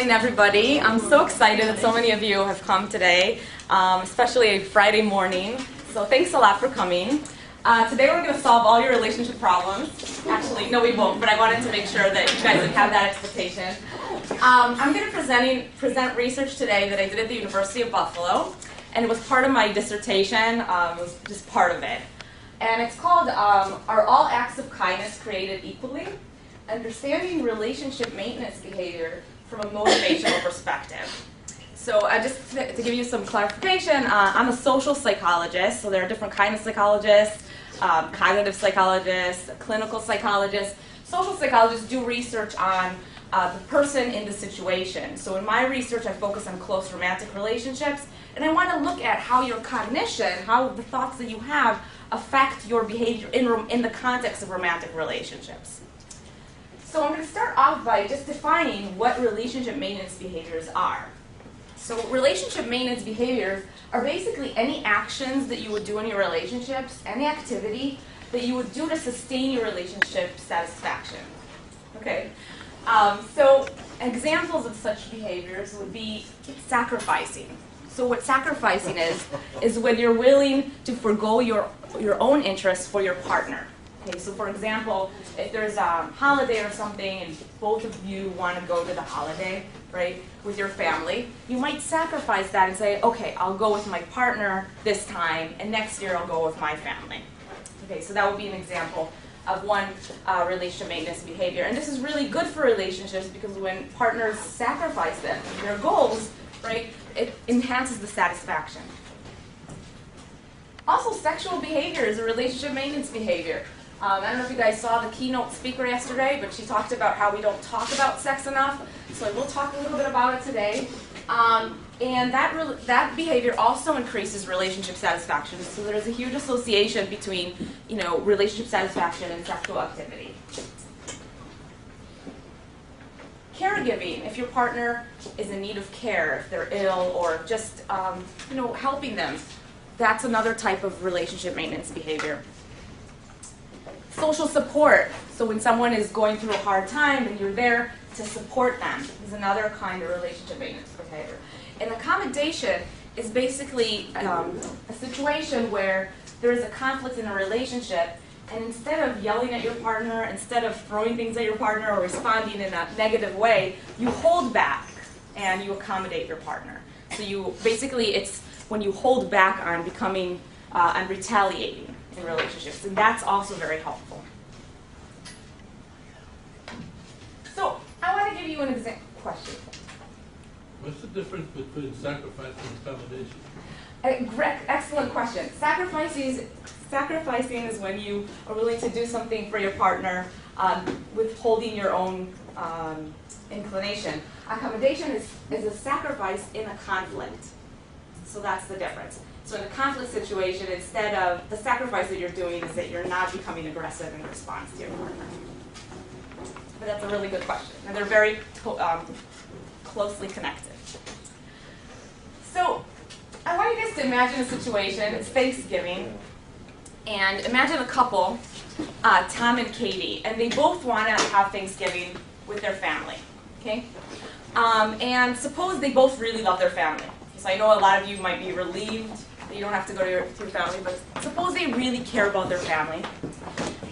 morning, everybody. I'm so excited that so many of you have come today, especially a Friday morning. So thanks a lot for coming. Today we're going to solve all your relationship problems. Actually, no, we won't, but I wanted to make sure that you guys would have that expectation. I'm going to present research today that I did at the University of Buffalo, and it was part of my dissertation. It was just part of it. And it's called, Are All Acts of Kindness Created Equally? Understanding Relationship Maintenance Behavior from a Motivational Perspective. So just to give you some clarification, I'm a social psychologist, so there are different kinds of psychologists, cognitive psychologists, clinical psychologists. Social psychologists do research on the person in the situation. So in my research, I focus on close romantic relationships, and I want to look at how your cognition, how the thoughts that you have affect your behavior in the context of romantic relationships. So I'm going to start off by just defining what relationship maintenance behaviors are. So relationship maintenance behaviors are basically any actions that you would do in your relationships, any activity that you would do to sustain your relationship satisfaction. Okay. So examples of such behaviors would be sacrificing. So what sacrificing is when you're willing to forego your own interests for your partner. Okay, so for example, if there's a holiday or something and both of you want to go to the holiday, right, with your family, you might sacrifice that and say, okay, I'll go with my partner this time, and next year I'll go with my family. Okay, so that would be an example of one relationship maintenance behavior. And this is really good for relationships because when partners sacrifice their goals, right, it enhances the satisfaction. Also, sexual behavior is a relationship maintenance behavior. I don't know if you guys saw the keynote speaker yesterday, but she talked about how we don't talk about sex enough. So I will talk a little bit about it today. And that behavior also increases relationship satisfaction. So there's a huge association between, relationship satisfaction and sexual activity. Caregiving, if your partner is in need of care, if they're ill, or just helping them, that's another type of relationship maintenance behavior. Social support, so when someone is going through a hard time and you're there to support them, is another kind of relationship maintenance behavior. And accommodation is basically a situation where there is a conflict in a relationship, and instead of yelling at your partner, instead of throwing things at your partner or responding in a negative way, you hold back and you accommodate your partner. So it's when you hold back on becoming and retaliating in relationships, and that's also very helpful. So I want to give you an question. What's the difference between sacrifice and accommodation? Excellent question. Sacrificing is when you are willing to do something for your partner, withholding your own inclination. Accommodation is a sacrifice in a conflict. So that's the difference. So in a conflict situation, instead of the sacrifice that you're doing is that you're not becoming aggressive in response to your partner. But that's a really good question, and they're very closely connected. So I want you guys to imagine a situation. It's Thanksgiving, and imagine a couple, Tom and Katie, and they both want to have Thanksgiving with their family. Okay, and suppose they both really love their family. So I know a lot of you might be relieved that you don't have to go to your family, but suppose they really care about their family.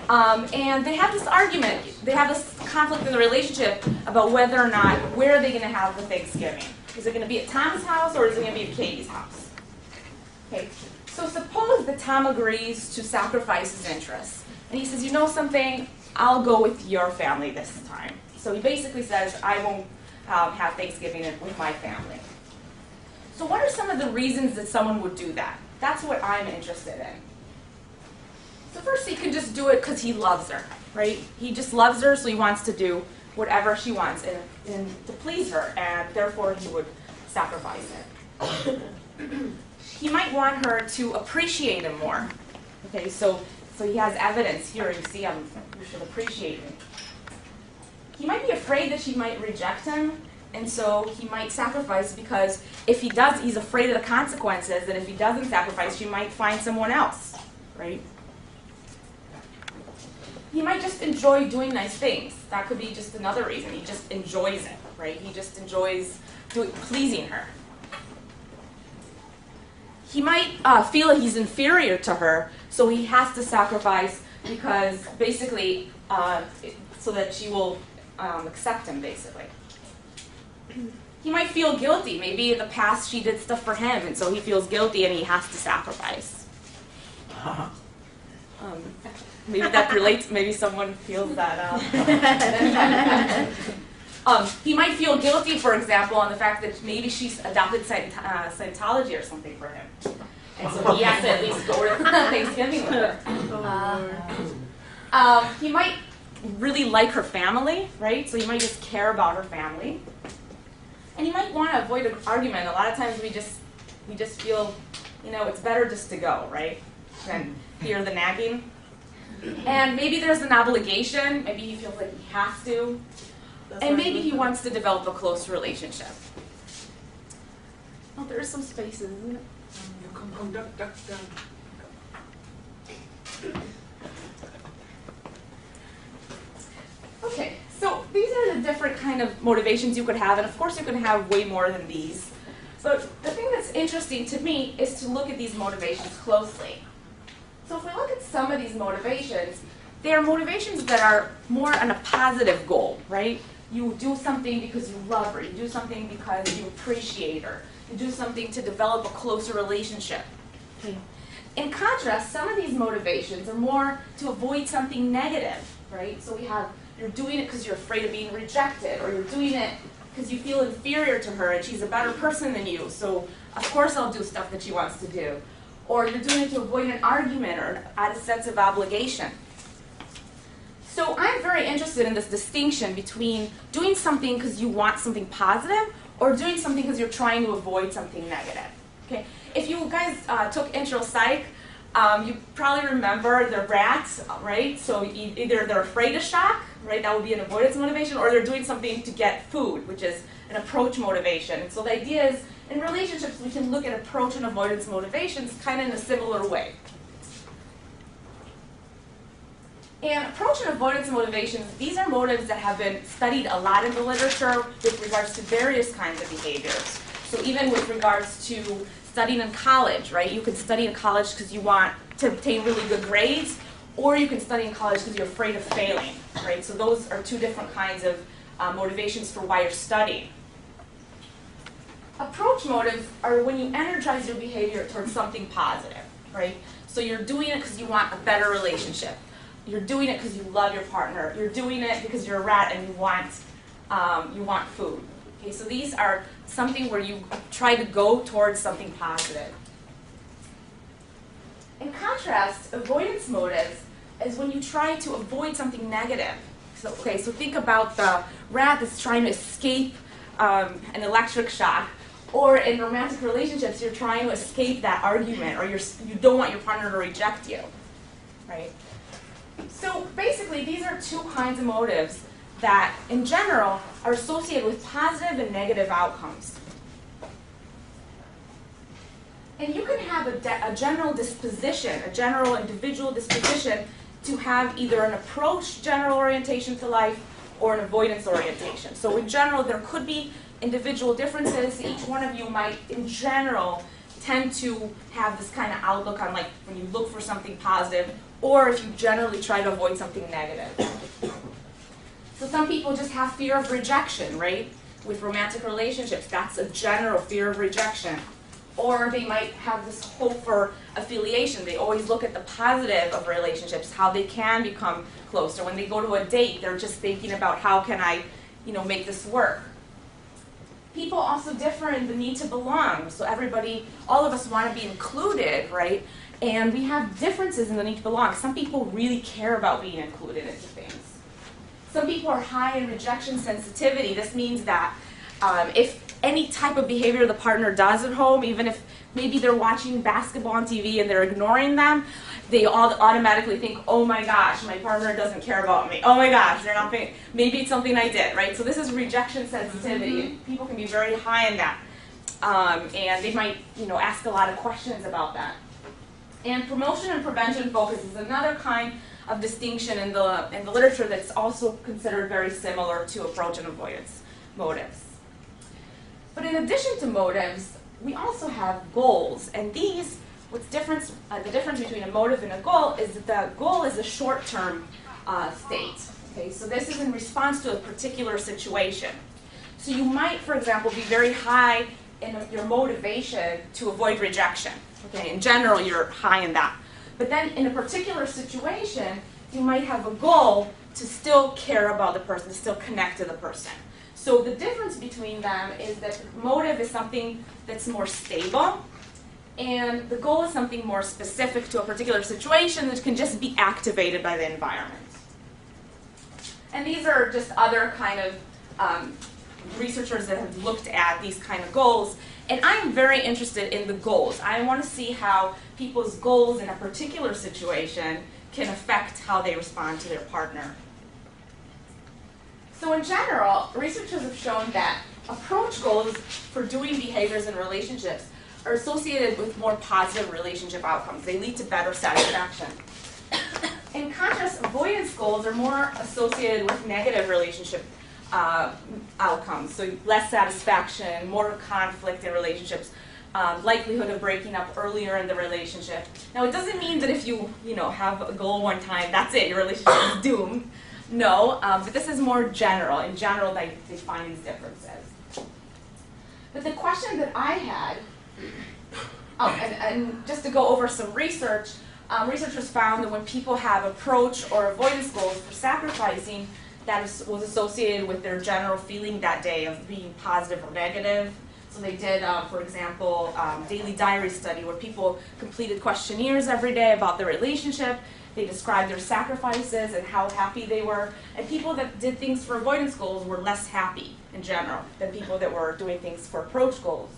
And they have this argument, they have this conflict in the relationship about whether or not, where are they going to have the Thanksgiving? Is it going to be at Tom's house or is it going to be at Katie's house? Okay, so suppose that Tom agrees to sacrifice his interests. And he says, you know something, I'll go with your family this time. So he basically says, I won't have Thanksgiving with my family. So what are some of the reasons that someone would do that? That's what I'm interested in. So first, he could just do it because he loves her, right? He just loves her, so he wants to do whatever she wants and to please her, and therefore he would sacrifice it. He might want her to appreciate him more. Okay, so he has evidence here. You see, you should appreciate me. He might be afraid that she might reject him. And so he might sacrifice because if he does, he's afraid of the consequences, and if he doesn't sacrifice, she might find someone else, right? He might just enjoy doing nice things. That could be just another reason. He just enjoys it, right? He just enjoys pleasing her. He might feel that he's inferior to her, so he has to sacrifice because basically, so that she will accept him, basically. He might feel guilty. Maybe in the past she did stuff for him, and so he feels guilty and he has to sacrifice. Maybe that relates. Maybe someone feels that. He might feel guilty, for example, on the fact that maybe she's adopted Scientology or something for him, and so he has to at least go to Thanksgiving with her. He might really like her family, right? So he might just care about her family, and he might want to avoid an argument. A lot of times we just feel, it's better just to go, right, than hear the nagging. And maybe there's an obligation. Maybe he feels like he has to. And maybe he wants to develop a close relationship. Oh, there are some spaces, isn't it? Come, duck down. Okay, so these are the different kind of motivations you could have, and of course you can have way more than these. But the thing that's interesting to me is to look at these motivations closely. So if we look at some of these motivations, they are motivations that are more on a positive goal, right? You do something because you love her. You do something because you appreciate her. You do something to develop a closer relationship. Okay. In contrast, some of these motivations are more to avoid something negative, right? So we have, you're doing it because you're afraid of being rejected, or you're doing it because you feel inferior to her and she's a better person than you, so of course I'll do stuff that she wants to do. Or you're doing it to avoid an argument or add a sense of obligation. So I'm very interested in this distinction between doing something because you want something positive or doing something because you're trying to avoid something negative. Okay? If you guys took intro psych, you probably remember the rats, right? So either they're afraid of shock, right? That would be an avoidance motivation, or they're doing something to get food, which is an approach motivation. And so the idea is, in relationships, we can look at approach and avoidance motivations kind of in a similar way. And approach and avoidance motivations, these are motives that have been studied a lot in the literature with regards to various kinds of behaviors. So even with regards to studying in college, right? You can study in college because you want to obtain really good grades, or you can study in college because you're afraid of failing, right? So those are two different kinds of motivations for why you're studying. Approach motives are when you energize your behavior towards something positive, right? So you're doing it because you want a better relationship. You're doing it because you love your partner. You're doing it because you're a rat and you want food. Okay, so these are something where you try to go towards something positive. In contrast, avoidance motives is when you try to avoid something negative. So think about the rat that's trying to escape an electric shock. Or in romantic relationships, you're trying to escape that argument, or you don't want your partner to reject you, right? So basically, these are two kinds of motives that, in general, are associated with positive and negative outcomes. And you can have a general disposition, a general individual disposition to have either an approach general orientation to life or an avoidance orientation. So in general, there could be individual differences. Each one of you might, in general, tend to have this kind of outlook on, like, when you look for something positive, or if you generally try to avoid something negative. So some people just have fear of rejection, right? With romantic relationships, that's a general fear of rejection. Or they might have this hope for affiliation. They always look at the positive of relationships, how they can become closer. When they go to a date, they're just thinking about how can I, make this work. People also differ in the need to belong. So all of us want to be included, right? And we have differences in the need to belong. Some people really care about being included into things. Some people are high in rejection sensitivity. This means that if any type of behavior the partner does at home, even if maybe they're watching basketball on TV and they're ignoring them, they all automatically think, oh my gosh, my partner doesn't care about me. Oh my gosh, they're not paying. Maybe it's something I did, right? So this is rejection sensitivity. And people can be very high in that. And they might, ask a lot of questions about that. And promotion and prevention focus is another kind of distinction in the literature that's also considered very similar to approach and avoidance motives. But in addition to motives, we also have goals, and these, the difference between a motive and a goal is that the goal is a short-term state. Okay, so this is in response to a particular situation. So you might, for example, be very high in your motivation to avoid rejection. Okay, in general, you're high in that. But then in a particular situation, you might have a goal to still care about the person, to still connect to the person. So the difference between them is that motive is something that's more stable, and the goal is something more specific to a particular situation that can just be activated by the environment. And these are just other kind of researchers that have looked at these kind of goals. And I'm very interested in the goals. I want to see how people's goals in a particular situation can affect how they respond to their partner. So in general, researchers have shown that approach goals for doing behaviors in relationships are associated with more positive relationship outcomes. They lead to better satisfaction. In contrast, avoidance goals are more associated with negative relationship outcomes, so less satisfaction, more conflict in relationships, likelihood of breaking up earlier in the relationship. Now, it doesn't mean that if you have a goal one time, that's it, your relationship is doomed. No, but this is more general. In general, they find these differences. But the question that I had, and just to go over some research, researchers found that when people have approach or avoidance goals for sacrificing, that was associated with their general feeling that day of being positive or negative. So they did, for example, daily diary study where people completed questionnaires every day about their relationship. They described their sacrifices and how happy they were. And people that did things for avoidance goals were less happy in general than people that were doing things for approach goals.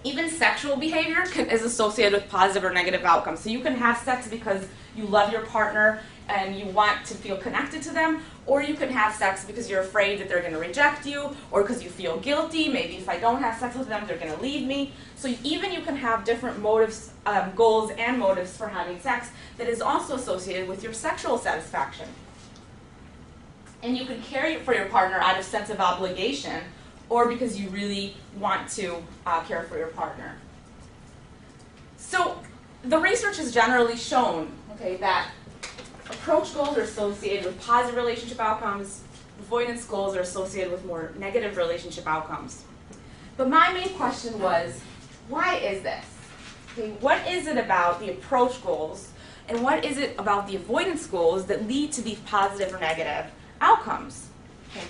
Even sexual behavior is associated with positive or negative outcomes. So you can have sex because you love your partner and you want to feel connected to them, or you can have sex because you're afraid that they're going to reject you, or because you feel guilty. Maybe if I don't have sex with them, they're going to leave me. So even you can have different motives, goals and motives for having sex that is also associated with your sexual satisfaction. And you can care for your partner out of sense of obligation, or because you really want to care for your partner. So the research has generally shown, okay, that approach goals are associated with positive relationship outcomes, avoidance goals are associated with more negative relationship outcomes. But my main question was, why is this? Okay, what is it about the approach goals, and what is it about the avoidance goals that lead to these positive or negative outcomes? Okay.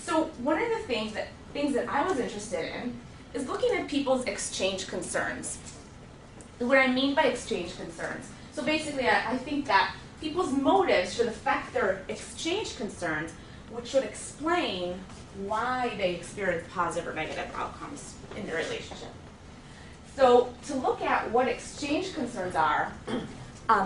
So one of the things that I was interested in is looking at people's exchange concerns. What I mean by exchange concerns. So basically, I think that people's motives should affect their exchange concerns, which should explain why they experience positive or negative outcomes in their relationship. So to look at what exchange concerns are,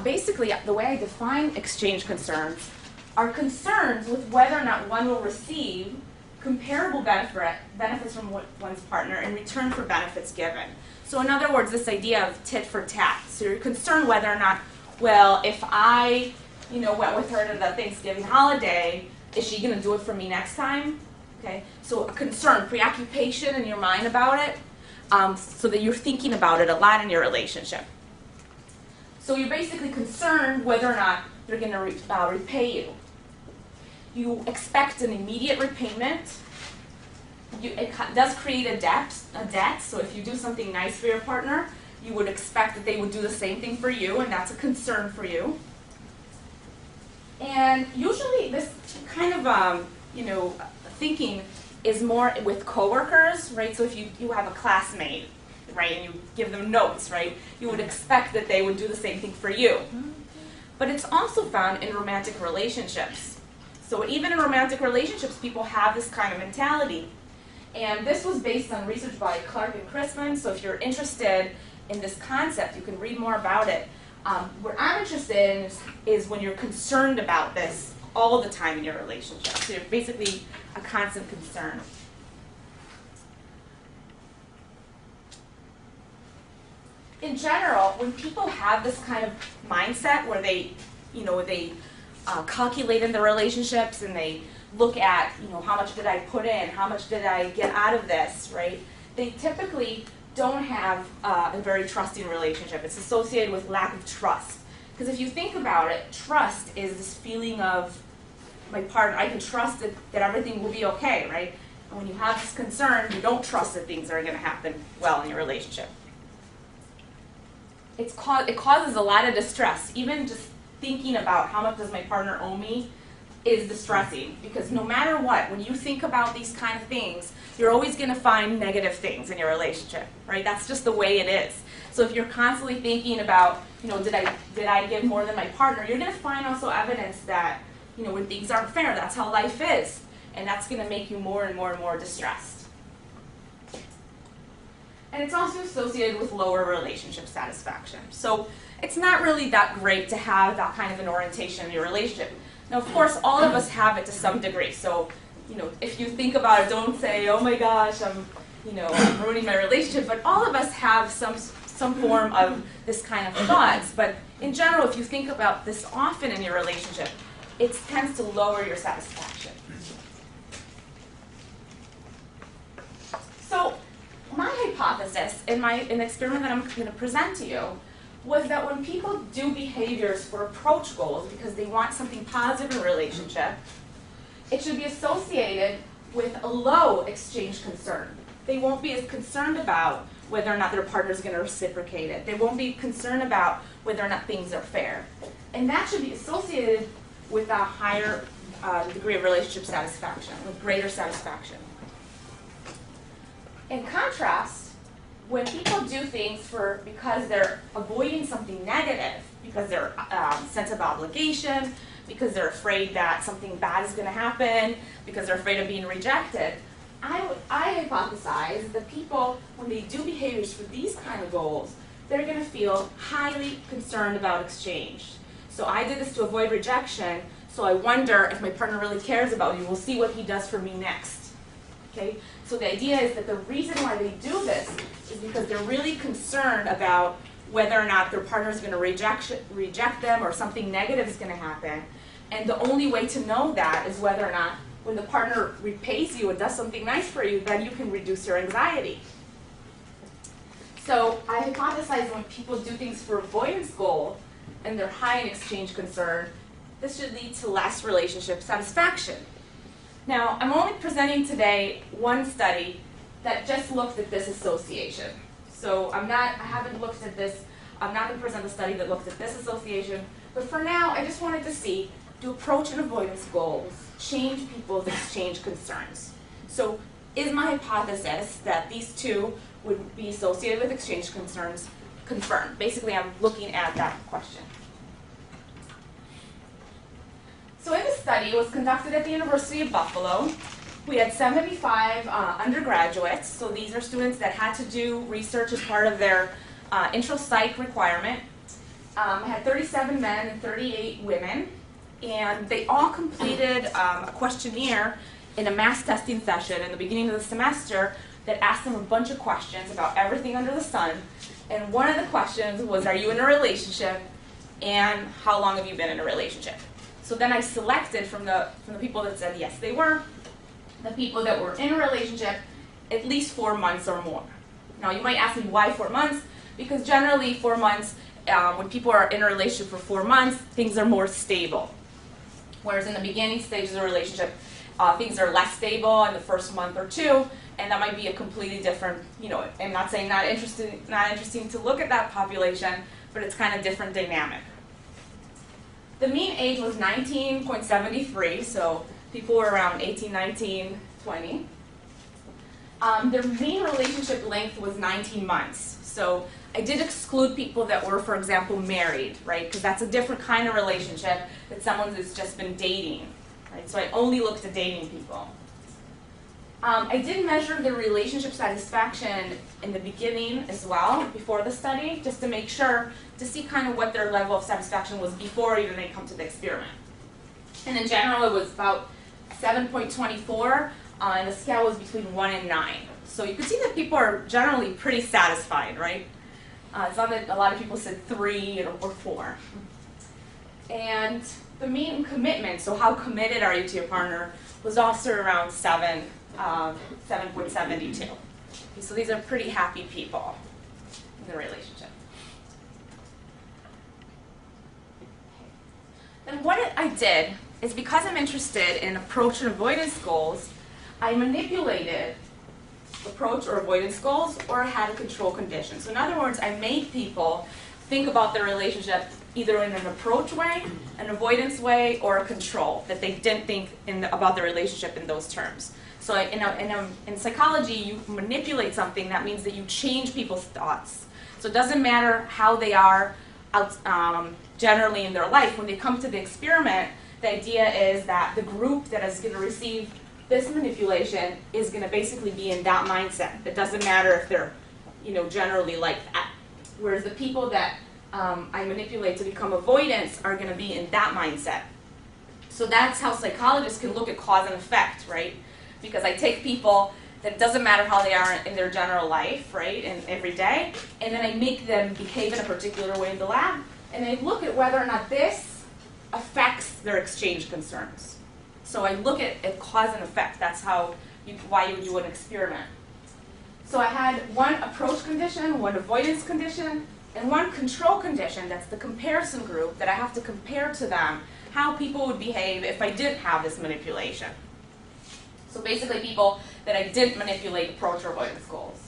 basically the way I define exchange concerns are concerns with whether or not one will receive comparable benefits from one's partner in return for benefits given. So in other words, this idea of tit for tat. So you're concerned whether or not, well, if I, went with her to the Thanksgiving holiday, is she going to do it for me next time? Okay. So a concern, preoccupation in your mind about it, so that you're thinking about it a lot in your relationship. So you're basically concerned whether or not they're going to repay you. You expect an immediate repayment. It does create a debt. So if you do something nice for your partner, you would expect that they would do the same thing for you, and that's a concern for you. And usually this kind of thinking is more with coworkers, right? So if you have a classmate, right, and you give them notes, right, you would expect that they would do the same thing for you. But it's also found in romantic relationships. So even in romantic relationships, people have this kind of mentality. And this was based on research by Clark and Chrisman. So if you're interested in this concept, you can read more about it. What I'm interested in is when you're concerned about this all the time in your relationship. So you're basically a constant concern. in general, when people have this kind of mindset where they, calculate in the relationships and they look at, how much did I put in, how much did I get out of this, right? They typically don't have a very trusting relationship. It's associated with lack of trust. Because if you think about it, trust is this feeling of my partner, I can trust that everything will be okay, right? And when you have this concern, you don't trust that things are going to happen well in your relationship. It causes a lot of distress. Even just thinking about how much does my partner owe me is distressing, because no matter what, when you think about these kind of things, you're always going to find negative things in your relationship, right? That's just the way it is. So if you're constantly thinking about, did I give more than my partner, you're going to find also evidence that, when things aren't fair, that's how life is, and that's going to make you more and more and more distressed. And it's also associated with lower relationship satisfaction. So it's not really that great to have that kind of an orientation in your relationship. Now, of course, all of us have it to some degree. So, if you think about it, don't say, oh my gosh, I'm ruining my relationship. But all of us have some form of this kind of thoughts. But in general, if you think about this often in your relationship, it tends to lower your satisfaction. So my hypothesis in an experiment that I'm going to present to you was that when people do behaviors for approach goals because they want something positive in a relationship, it should be associated with a low exchange concern. They won't be as concerned about whether or not their partner is going to reciprocate it. They won't be concerned about whether or not things are fair. And that should be associated with a higher degree of relationship satisfaction, with greater satisfaction. In contrast, when people do things because they're avoiding something negative, because they're sense of obligation, because they're afraid that something bad is going to happen, because they're afraid of being rejected, I hypothesize that people, when they do behaviors for these kind of goals, they're going to feel highly concerned about exchange. So I did this to avoid rejection, so I wonder if my partner really cares about me. We'll see what he does for me next. Okay? So the idea is that the reason why they do this is because they're really concerned about whether or not their partner is going to reject them or something negative is going to happen. And the only way to know that is whether or not when the partner repays you and does something nice for you, then you can reduce your anxiety. So I hypothesize when people do things for avoidance goal and they're high in exchange concern, this should lead to less relationship satisfaction. Now, I'm only presenting today one study that just looked at this association. So I haven't looked at this, I'm not going to present a study that looks at this association, but for now, I just wanted to see, do approach and avoidance goals change people's exchange concerns? So is my hypothesis that these two would be associated with exchange concerns confirmed? Basically, I'm looking at that question. So in this study, it was conducted at the University of Buffalo. We had 75 undergraduates, so these are students that had to do research as part of their intro psych requirement. I had 37 men and 38 women, and they all completed a questionnaire in a mass testing session in the beginning of the semester that asked them a bunch of questions about everything under the sun. And one of the questions was, are you in a relationship, and how long have you been in a relationship? So then I selected from the people that said yes, they were, the people that were in a relationship at least 4 months or more. Now you might ask me why 4 months? Because generally 4 months, when people are in a relationship for 4 months, things are more stable. Whereas in the beginning stages of a relationship, things are less stable in the first month or two, and that might be a completely different, I'm not saying not interesting to look at that population, but it's kind of different dynamic. The mean age was 19.73, so people were around 18, 19, 20. Their mean relationship length was 19 months. So I did exclude people that were, for example, married, right? Because that's a different kind of relationship that someone who's just been dating, right? So I only looked at dating people. I did measure the relationship satisfaction in the beginning as well, before the study, just to make sure, to see kind of what their level of satisfaction was before even they come to the experiment. And in general, it was about 7.24, and the scale was between 1 and 9. So you can see that people are generally pretty satisfied, right? A lot of people said 3 or 4. And the mean commitment, so how committed are you to your partner, was also around 7.72. Okay, so these are pretty happy people in the relationship. Then what I did is, because I'm interested in approach and avoidance goals, I manipulated approach or avoidance goals, or I had a control condition. So in other words, I made people think about their relationship either in an approach way, an avoidance way, or a control, that they didn't think about the relationship in those terms. So in psychology, you manipulate something. That means that you change people's thoughts. So it doesn't matter how they are generally in their life. When they come to the experiment, the idea is that the group that is going to receive this manipulation is going to basically be in that mindset. It doesn't matter if they're, generally like that. Whereas the people that I manipulate to become avoidance are going to be in that mindset. So that's how psychologists can look at cause and effect, right? Because I take people that it doesn't matter how they are in their general life, right, and every day, and then I make them behave in a particular way in the lab, and I look at whether or not this affects their exchange concerns. So I look at cause and effect. That's why you would do an experiment. So I had one approach condition, one avoidance condition, and one control condition. That's the comparison group that I have to compare to them how people would behave if I didn't have this manipulation. So basically people that I didn't manipulate approach or avoidance goals.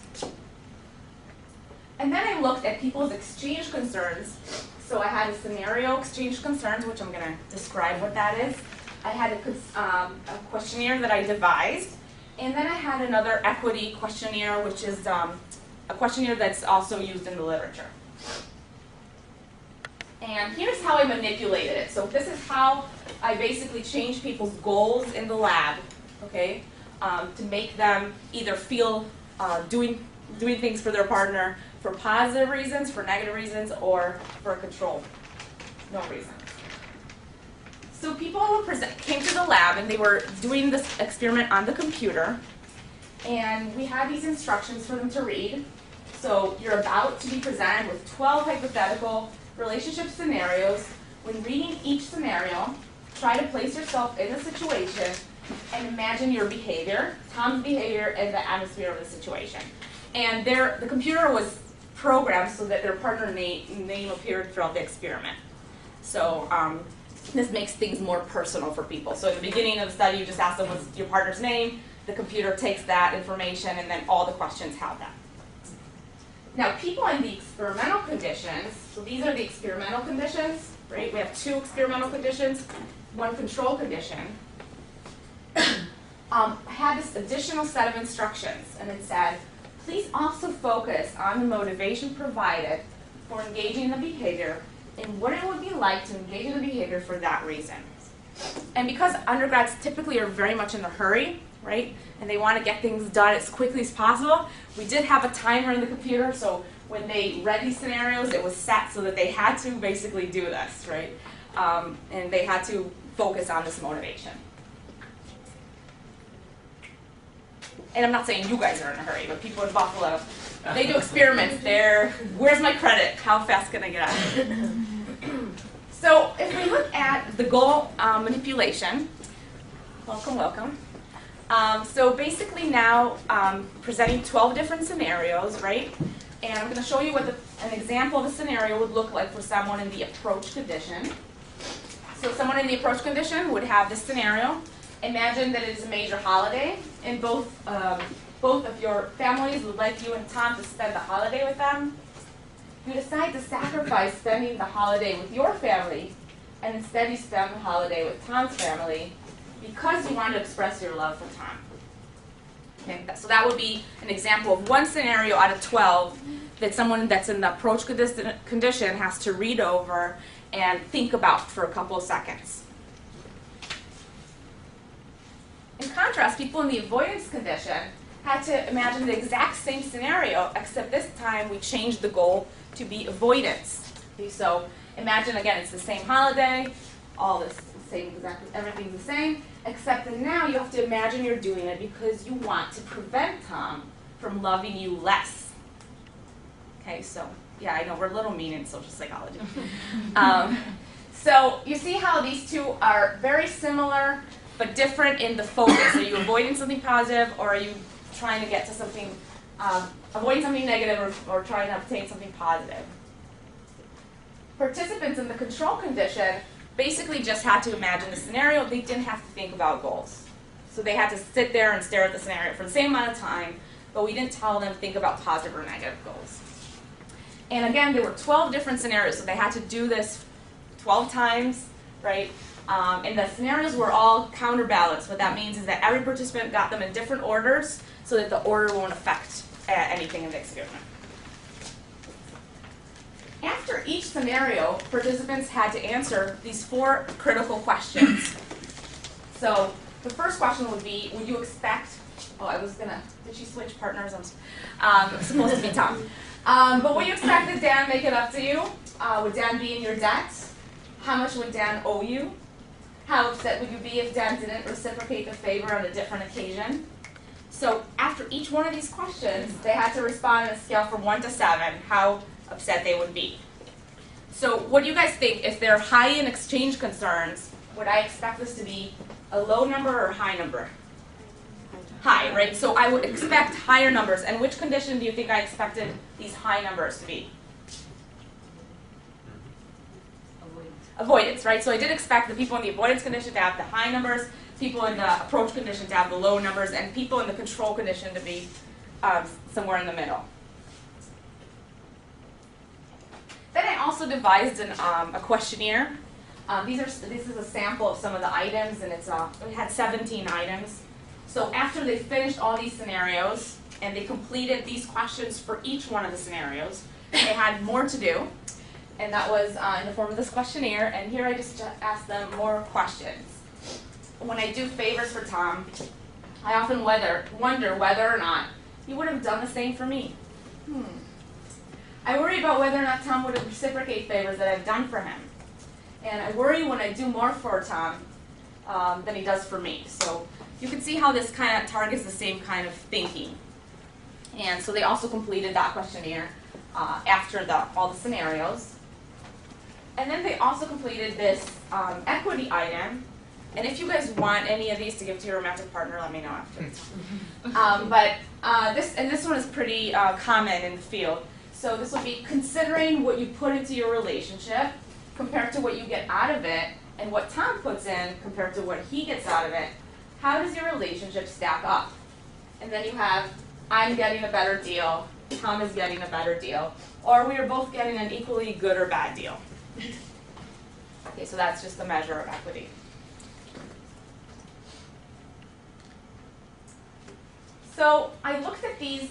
And then I looked at people's exchange concerns. So I had a scenario exchange concerns, which I'm going to describe what that is. I had a questionnaire that I devised. And then I had another equity questionnaire, which is a questionnaire that's also used in the literature. And here's how I manipulated it. So this is how I basically changed people's goals in the lab, okay, to make them either feel doing things for their partner for positive reasons, for negative reasons, or for control, no reason. So people came to the lab and they were doing this experiment on the computer, and we had these instructions for them to read. So you're about to be presented with 12 hypothetical relationship scenarios. When reading each scenario, try to place yourself in the situation and imagine your behavior, Tom's behavior, and the atmosphere of the situation. And the computer was programmed so that their partner name appeared throughout the experiment. So this makes things more personal for people. So at the beginning of the study, you just ask them what's your partner's name. The computer takes that information, and then all the questions have that. Now, people in the experimental conditions, so these are the experimental conditions, right? We have 2 experimental conditions, 1 control condition. I had this additional set of instructions, and it said, please also focus on the motivation provided for engaging in the behavior and what it would be like to engage in the behavior for that reason. And because undergrads typically are very much in a hurry, right, and they want to get things done as quickly as possible, we did have a timer in the computer, so when they read these scenarios, it was set so that they had to basically do this, right, and they had to focus on this motivation. And I'm not saying you guys are in a hurry, but people in Buffalo, they do experiments. Where's my credit? How fast can I get out of it? So if we look at the goal manipulation, welcome. So basically now presenting 12 different scenarios, right? And I'm going to show you what an example of a scenario would look like for someone in the approach condition. So someone in the approach condition would have this scenario. Imagine that it is a major holiday, and both of your families would like you and Tom to spend the holiday with them. You decide to sacrifice spending the holiday with your family, and instead you spend the holiday with Tom's family because you want to express your love for Tom. Okay, so that would be an example of one scenario out of 12 that someone that's in the approach condition has to read over and think about for a couple of seconds. In contrast, people in the avoidance condition had to imagine the exact same scenario, except this time we changed the goal to be avoidance. Okay, so imagine, again, it's the same holiday, all this same, exactly everything's the same, except that now you have to imagine you're doing it because you want to prevent Tom from loving you less. Okay, so Yeah, I know, we're a little mean in social psychology. So you see how these two are very similar, but different in the focus. Are you avoiding something positive, or are you trying to get to something, avoiding something negative, or trying to obtain something positive? Participants in the control condition basically just had to imagine the scenario. They didn't have to think about goals. So they had to sit there and stare at the scenario for the same amount of time, but we didn't tell them to think about positive or negative goals. And again, there were 12 different scenarios, so they had to do this 12 times, right? And the scenarios were all counterbalanced. What that means is that every participant got them in different orders so that the order won't affect anything in the experiment. After each scenario, participants had to answer these 4 critical questions. So the first question would be, would you expect, did she switch partners? I'm supposed to be Tom. But would you expect that Dan make it up to you? Would Dan be in your debt? How much would Dan owe you? How upset would you be if Dan didn't reciprocate the favor on a different occasion? So after each one of these questions, they had to respond on a scale from 1 to 7, how upset they would be. So what do you guys think? If they're high in exchange concerns, would I expect this to be a low number or a high number? High, right? So I would expect higher numbers. And which condition do you think I expected these high numbers to be? Avoidance, right? So I did expect the people in the avoidance condition to have the high numbers, people in the approach condition to have the low numbers, and people in the control condition to be somewhere in the middle. Then I also devised a questionnaire. This is a sample of some of the items, and it had 17 items. So after they finished all these scenarios, and they completed these questions for each one of the scenarios, they had more to do. And that was in the form of this questionnaire. And here I just asked them more questions. When I do favors for Tom, I often wonder whether or not he would have done the same for me. I worry about whether or not Tom would reciprocate favors that I've done for him. And I worry when I do more for Tom than he does for me. So you can see how this kind of targets the same kind of thinking. And so they also completed that questionnaire after all the scenarios. And then they also completed this equity item. And if you guys want any of these to give to your romantic partner, let me know afterwards. This one is pretty common in the field. So this will be considering what you put into your relationship compared to what you get out of it, and what Tom puts in compared to what he gets out of it. How does your relationship stack up? And then you have, I'm getting a better deal, Tom is getting a better deal, or we are both getting an equally good or bad deal. Okay, so that's just the measure of equity. So I looked at these,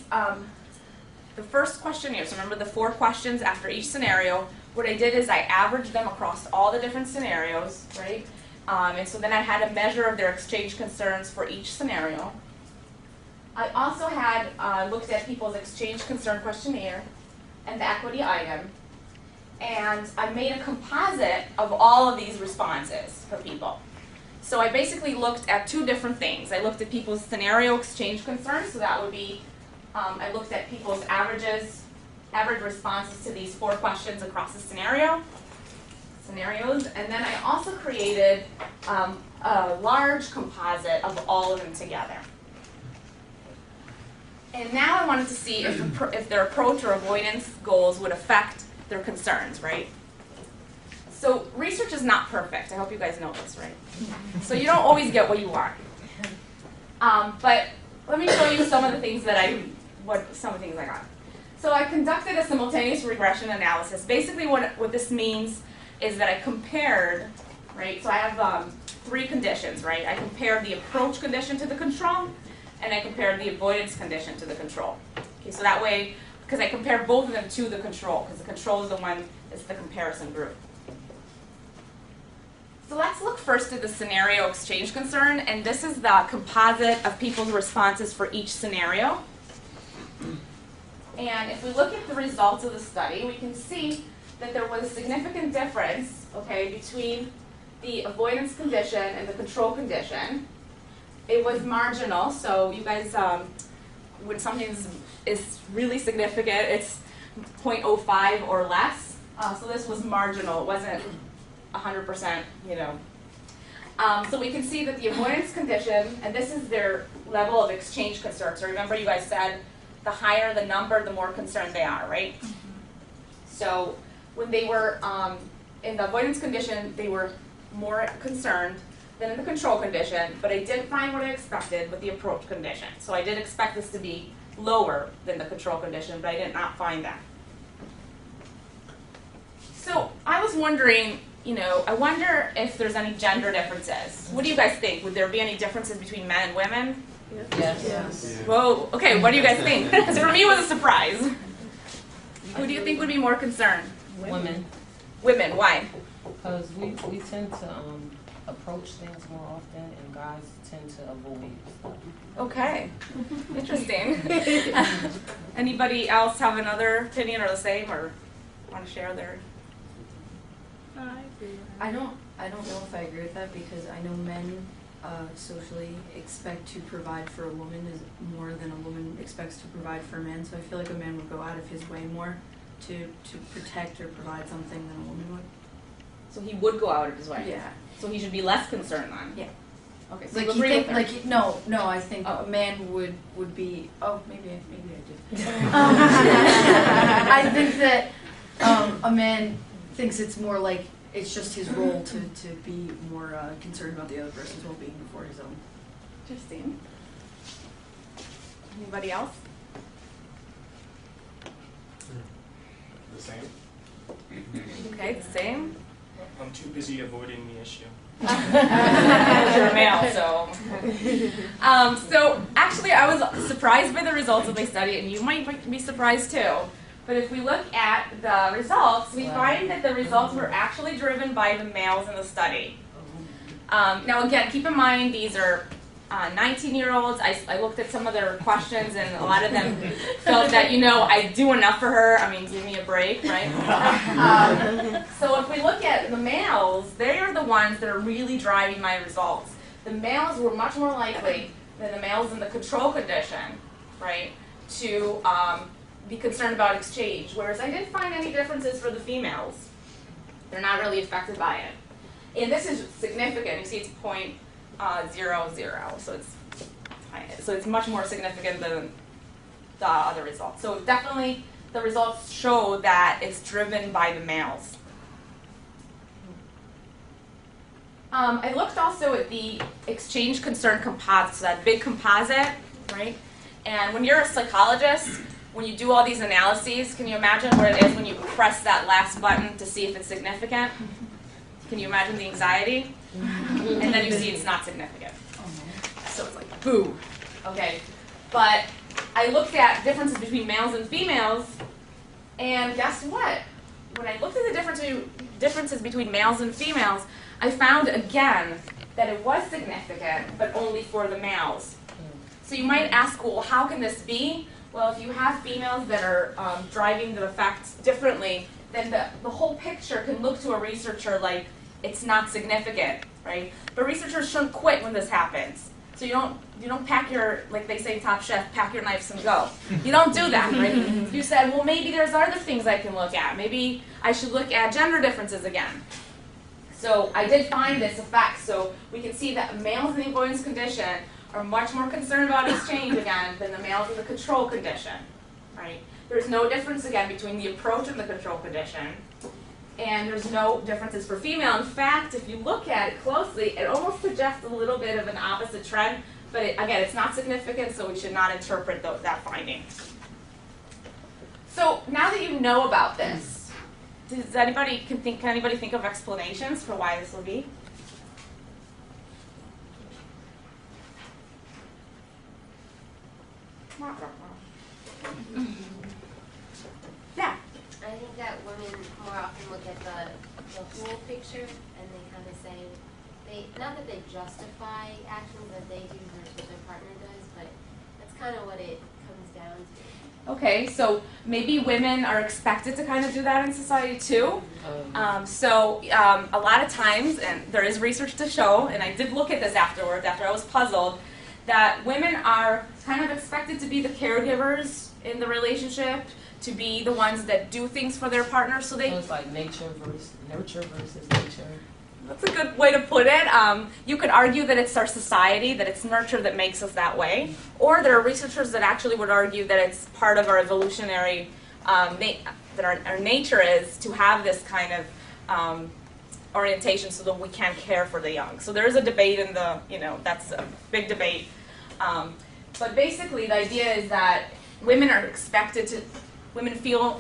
the first questionnaire. So remember the 4 questions after each scenario. What I did is I averaged them across all the different scenarios, right? And so then I had a measure of their exchange concerns for each scenario. I also had looked at people's exchange concern questionnaire and the equity item. And I made a composite of all of these responses for people. So I basically looked at 2 different things. I looked at people's scenario exchange concerns, so that would be, I looked at people's average responses to these 4 questions across the scenarios, and then I also created a large composite of all of them together. And now I wanted to see if their approach or avoidance goals would affect their concerns, right? So research is not perfect. I hope you guys know this, right? So you don't always get what you want. But let me show you some of the things that I got. So I conducted a simultaneous regression analysis. Basically what this means is that I compared, right? So I have 3 conditions, right? I compared the approach condition to the control, and I compared the avoidance condition to the control. Okay, so that way, because I compared both of them to the control, because the control is the one that's the comparison group. So let's look first at the scenario exchange concern, and this is the composite of people's responses for each scenario. And if we look at the results of the study, we can see that there was a significant difference, okay, between the avoidance condition and the control condition. It was marginal, so you guys, when something is really significant, it's 0.05 or less. So this was marginal. It wasn't 100%, you know. So we can see that the avoidance condition, and this is their level of exchange concern. So remember you guys said the higher the number, the more concerned they are, right? So when they were in the avoidance condition, they were more concerned than in the control condition, but I didn't find what I expected with the approach condition. So I did expect this to be lower than the control condition, but I did not find that. So I was wondering, you know, I wonder if there's any gender differences. What do you guys think? Would there be any differences between men and women? Yes. Whoa, okay, what do you guys think? Because for me it was a surprise. Who do you think would be more concerned? Women. Women, why? Because we tend to approach things more often, and guys tend to avoid stuff. Okay, interesting. Anybody else have another opinion or the same, or want to share their? I don't know if I agree with that, because I know men socially expect to provide for a woman is more than a woman expects to provide for a man. So I feel like a man would go out of his way more to protect or provide something than a woman would. So he would go out of his way. Yeah. So he should be less concerned then. Yeah. Okay. So Like you you agree think, with her. like no, I think Oh. a man would be. Oh, maybe I do. I think that a man thinks it's more like it's just his role to be more concerned about the other person's well-being before his own. Interesting. Anybody else? The same. Okay, the same. I'm too busy avoiding the issue. You're a male, so. So actually, I was surprised by the results of my study, and you might be surprised too. But if we look at the results, we find that the results were actually driven by the males in the study. Now again, keep in mind these are 19-year-olds. I looked at some of their questions, and a lot of them felt that, you know, I do enough for her. I mean, give me a break, right? So if we look at the males, they are the ones that are really driving my results. The males were much more likely than the males in the control condition, right, to be concerned about exchange, whereas I didn't find any differences for the females. They're not really affected by it. And this is significant. You see it's 0.00, so it's much more significant than the other results. So definitely the results show that it's driven by the males. I looked also at the exchange concern composite, so that big composite, right? And when you're a psychologist, when you do all these analyses, can you imagine what it is when you press that last button to see if it's significant? Can you imagine the anxiety? And then you see it's not significant. So it's like, boo. Okay. But I looked at differences between males and females, and guess what? When I looked at the differences between males and females, I found again that it was significant, but only for the males. So you might ask, well, how can this be? Well, if you have females that are driving the effects differently, then the whole picture can look to a researcher like it's not significant, right? But researchers shouldn't quit when this happens. So you don't pack your, like they say, Top Chef, pack your knives and go. You don't do that, right? You said, well, maybe there's other things I can look at. Maybe I should look at gender differences again. So I did find this effect. So we can see that males in the avoidance condition are much more concerned about exchange again than the males in the control condition, right? There's no difference again between the approach and the control condition. And there's no differences for female. In fact, if you look at it closely, it almost suggests a little bit of an opposite trend. But again, it's not significant, so we should not interpret that finding. So now that you know about this, does anybody can anybody think of explanations for why this will be? Yeah. I think that women more often look at the whole picture and they kind of say, not that they justify actions that they do versus what their partner does, but that's kind of what it comes down to. Okay, so maybe women are expected to kind of do that in society too. A lot of times, and there is research to show, and I did look at this afterwards, after I was puzzled, that women are kind of expected to be the caregivers in the relationship, to be the ones that do things for their partner. So So it's like nurture versus nature. that's a good way to put it. You could argue that it's our society, that it's nurture that makes us that way. Or there are researchers that actually would argue that it's part of our evolutionary, that our nature is to have this kind of orientation so that we can care for the young. So there is a debate in the, that's a big debate. But basically the idea is that women are expected to,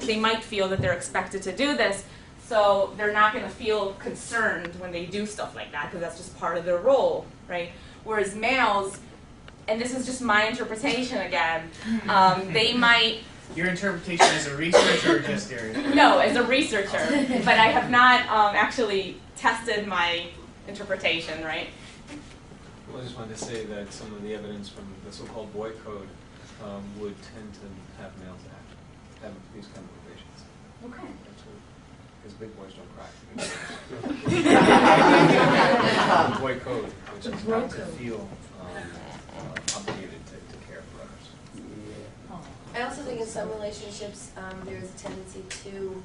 they might feel that they're expected to do this, so they're not going to feel concerned when they do stuff like that, because that's just part of their role, right? Whereas males, and this is just my interpretation again, they might... Your interpretation as a researcher or just your... No, as a researcher, but I have not actually tested my interpretation, right? Well, I just wanted to say that some of the evidence from the so-called boy code would tend to have males have these kind of relations. Okay. Because big boys don't cry. Boy code, which is not to feel obligated to care for others. I also think in some relationships, there's a tendency to,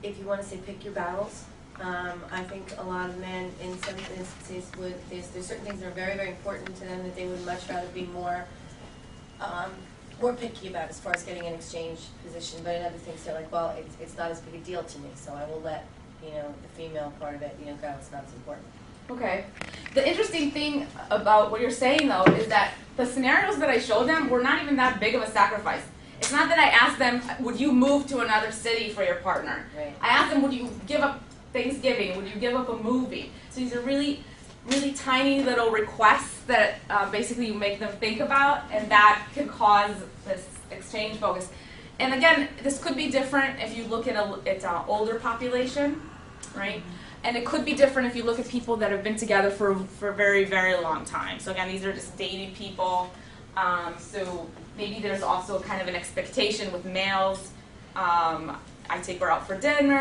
if you want to say pick your battles, I think a lot of men in some instances would, there's certain things that are very, very important to them that they would much rather be more picky about as far as getting an exchange position, but in other things they're like, well, it's not as big a deal to me, so I will let, the female part of it, go, it's not as important. Okay. The interesting thing about what you're saying, though, is that the scenarios that I showed them were not even that big of a sacrifice. It's not that I asked them, would you move to another city for your partner? Right. I asked them, would you give up Thanksgiving? Would you give up a movie? So these are really, really tiny little requests that basically you make them think about, and that can cause this exchange focus. And again, this could be different if you look at an older population, right? And it could be different if you look at people that have been together for a very, very long time. So again, these are just dating people. So maybe there's also kind of an expectation with males. I take her out for dinner,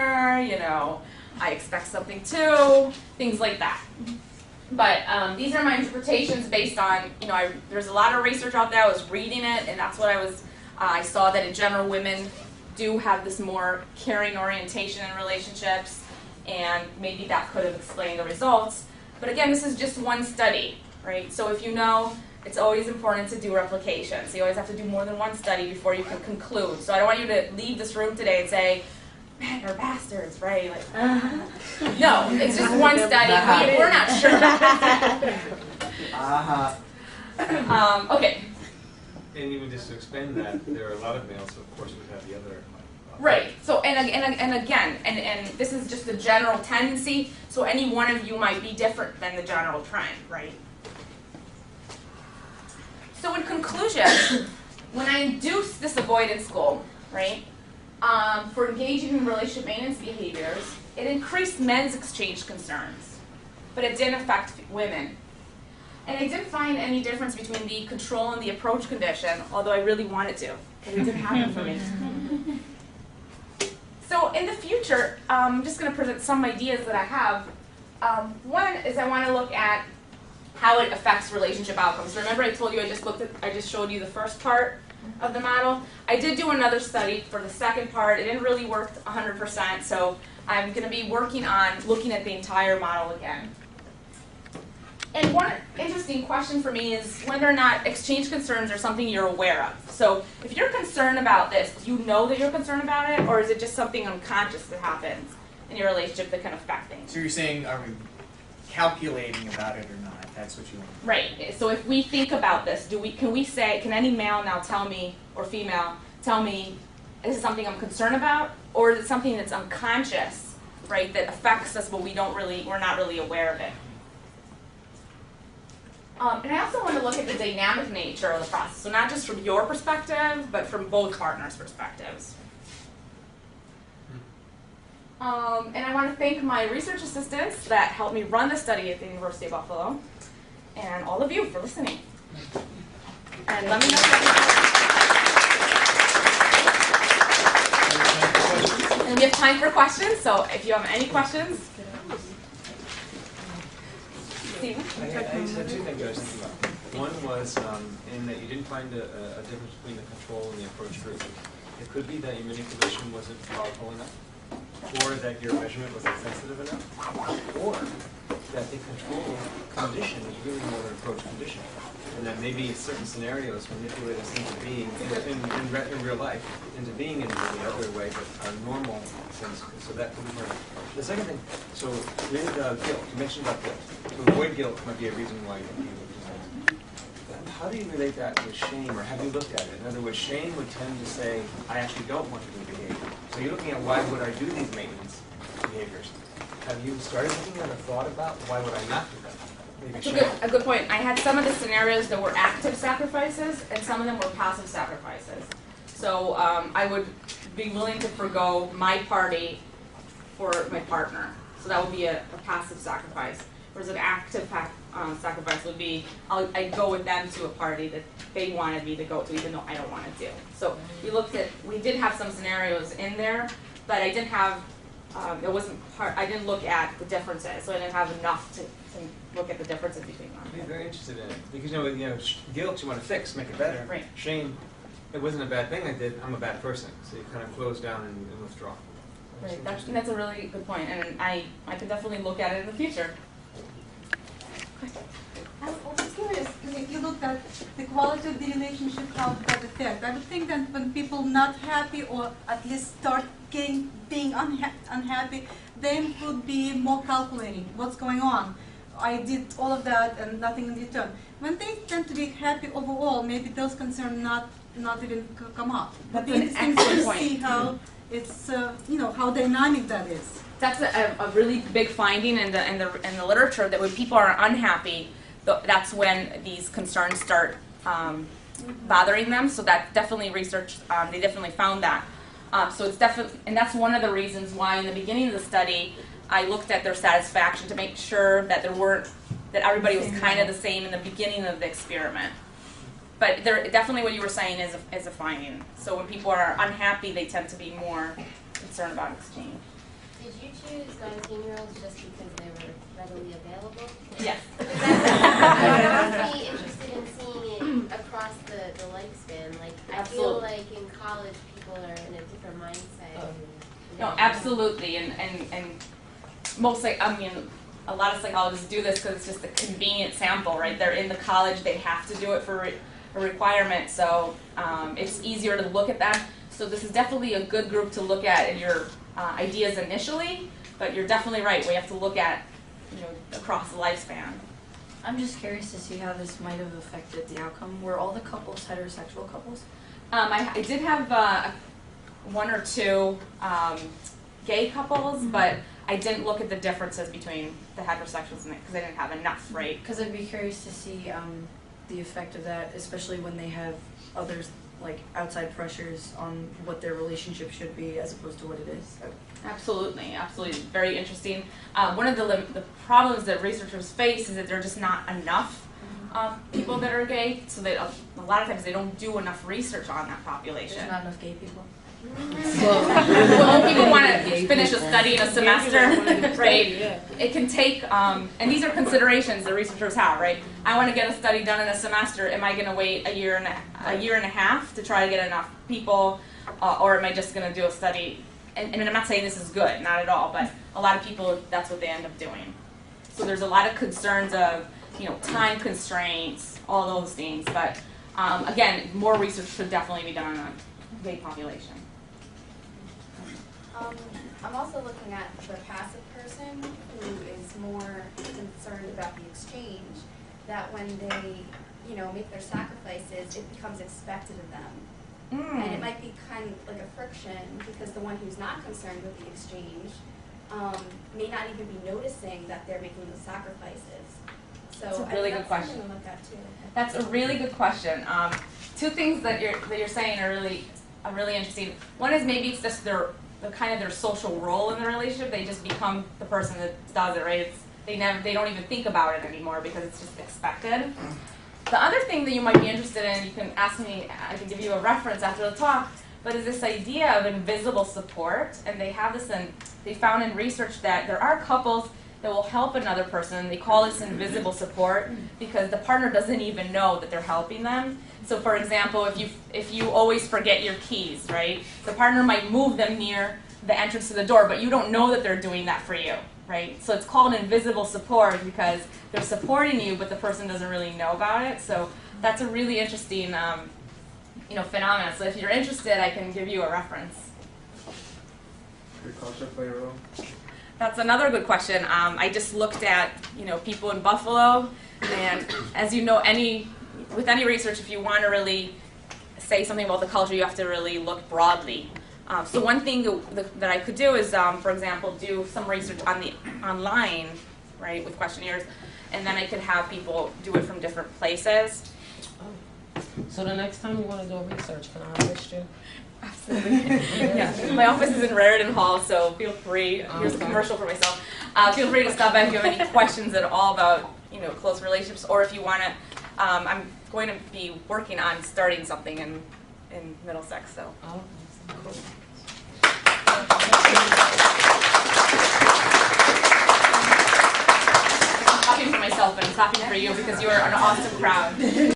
I expect something too, things like that. But these are my interpretations based on, there's a lot of research out there. I was reading it, and that's what I saw that in general women do have this more caring orientation in relationships, and maybe that could have explained the results. But again, this is just one study, right? So if it's always important to do replication. So you always have to do more than one study before you can conclude. So I don't want you to leave this room today and say, men are bastards, right? Like, no, it's just one study. We're not sure about that. Okay. And even just to expand that, there are a lot of males who, of course, would have the other. Right. So, and again, this is just the general tendency. So any one of you might be different than the general trend, right? So in conclusion, when I induced this avoidance goal, right, for engaging in relationship maintenance behaviors, it increased men's exchange concerns, but it didn't affect women. And I didn't find any difference between the control and the approach condition, although I really wanted to, but it didn't happen for me. So in the future, I'm just going to present some ideas that I have. One is I want to look at how it affects relationship outcomes. Remember I told you I just showed you the first part of the model. I did do another study for the second part. It didn't really work 100%, so I'm going to be working on looking at the entire model again. And one interesting question for me is whether or not exchange concerns are something you're aware of. So if you're concerned about this, do you know that you're concerned about it, or is it just something unconscious that happens in your relationship that can affect things? So you're saying, are we calculating about it or not? That's what you want. Right. So if we think about this, can any male now tell me, or female, tell me, this is something I'm concerned about, or is it something that's unconscious, right, that affects us, but we're not really aware of it? And I also want to look at the dynamic nature of the process. So not just from your perspective, but from both partners' perspectives. And I want to thank my research assistants that helped me run the study at the University of Buffalo, and all of you for listening. And let me know. And we have time for questions, so if you have any questions. Steven? I just had two things I was thinking about. One was in that you didn't find a difference between the control and the approach group. It could be that your manipulation wasn't powerful enough, or that your measurement wasn't sensitive enough, or that the control condition is really more an approach condition. And that maybe in certain scenarios manipulate us into being, in real life, into being in the other way, but a normal sense. So that could be part of it. The second thing, so with guilt, you mentioned about guilt. To avoid guilt might be a reason why you how do you relate that with shame, or have you looked at it? In other words, shame would tend to say, I actually don't want to do behavior. So you're looking at why would I do these maintenance behaviors? Have you started looking at or thought about why would I not do that? Maybe That's shame. a good point. I had some of the scenarios that were active sacrifices, and some of them were passive sacrifices. So I would be willing to forgo my party for my partner. So that would be a passive sacrifice. Whereas an active sacrifice would be, I'd go with them to a party that they wanted me to go to, even though I don't want to do. So we did have some scenarios in there, but I didn't have, I didn't look at the differences, so I didn't have enough to look at the differences between them. I'd be very interested in it. Because guilt you want to fix, make it better. Right. Shame, it wasn't a bad thing I did, I'm a bad person. So you kind of close down and withdraw. Right, that's a really good point, and I could definitely look at it in the future. I'm also curious, because if you look at the quality of the relationship, how that affect, I would think that when people not happy or at least start being unhappy, they would be more calculating what's going on. I did all of that and nothing in return. When they tend to be happy overall, maybe those concerns not even come up. But That's an interesting excellent to point. see how it's how dynamic that is. That's a really big finding in the literature, that when people are unhappy, that's when these concerns start bothering them. So that definitely research, they definitely found that. So it's definitely, and that's one of the reasons why in the beginning of the study, I looked at their satisfaction to make sure that that everybody was kind of the same in the beginning of the experiment. But definitely what you were saying is a finding. So when people are unhappy, they tend to be more concerned about exchange. Did you choose 19-year-olds just because they were readily available? Yes. I would be interested in seeing it across the lifespan. Like, I feel Absolutely. like in college people are in a different mindset. No, absolutely, and a lot of psychologists do this because it's just a convenient sample, right? They're in the college, they have to do it for a requirement, so it's easier to look at that. So this is definitely a good group to look at in your ideas initially, but you're definitely right. We have to look at across the lifespan. I'm just curious to see how this might have affected the outcome. Were all the couples heterosexual couples? I did have one or two gay couples, but I didn't look at the differences between the heterosexuals and because I didn't have enough, right? Because I'd be curious to see the effect of that, especially when they have others like outside pressures on what their relationship should be as opposed to what it is. Absolutely, absolutely, very interesting. One of the problems that researchers face is that there are just not enough people that are gay, so that a lot of times they don't do enough research on that population. There's not enough gay people. Well, people want to finish a study in a semester, right? It can take, and these are considerations the researchers have, right? I want to get a study done in a semester. Am I going to wait a year and a half to try to get enough people, or am I just going to do a study? And I'm not saying this is good, not at all, but a lot of people, that's what they end up doing. So there's a lot of concerns of, time constraints, all those things. But again, more research should definitely be done on the gay population. I'm also looking at the passive person who is more concerned about the exchange, that when they, make their sacrifices, it becomes expected of them. And it might be kind of like a friction because the one who's not concerned with the exchange may not even be noticing that they're making the sacrifices. So That's a really good question. Something to look at too. That's a really good question. Two things that you're saying are really interesting. One is maybe it's just their social role in the relationship. They just become the person that does it, right? They don't even think about it anymore because it's just expected. The other thing that you might be interested in, you can ask me, I can give you a reference after the talk, but is this idea of invisible support. And they have this they found in research that there are couples that will help another person. They call this invisible support because the partner doesn't even know that they're helping them. So for example, if you always forget your keys, right? The partner might move them near the entrance to the door, but you don't know that they're doing that for you, right? So it's called invisible support because they're supporting you, but the person doesn't really know about it. So that's a really interesting phenomenon. So if you're interested, I can give you a reference. Could culture play a role? That's another good question. I just looked at people in Buffalo, and as you know, with any research, if you want to really say something about the culture, you have to really look broadly. So one thing that I could do is, for example, do some research online, right, with questionnaires, and then I could have people do it from different places. So the next time you want to do a research, can I assist you? Absolutely. Yeah. My office is in Raritan Hall, so feel free. Here's a commercial for myself. Feel free to stop by if you have any questions at all about close relationships, or if you want to. I'm going to be working on starting something in Middlesex. So. Oh, cool. I'm clapping for myself, and I'm clapping for you because you are an awesome crowd.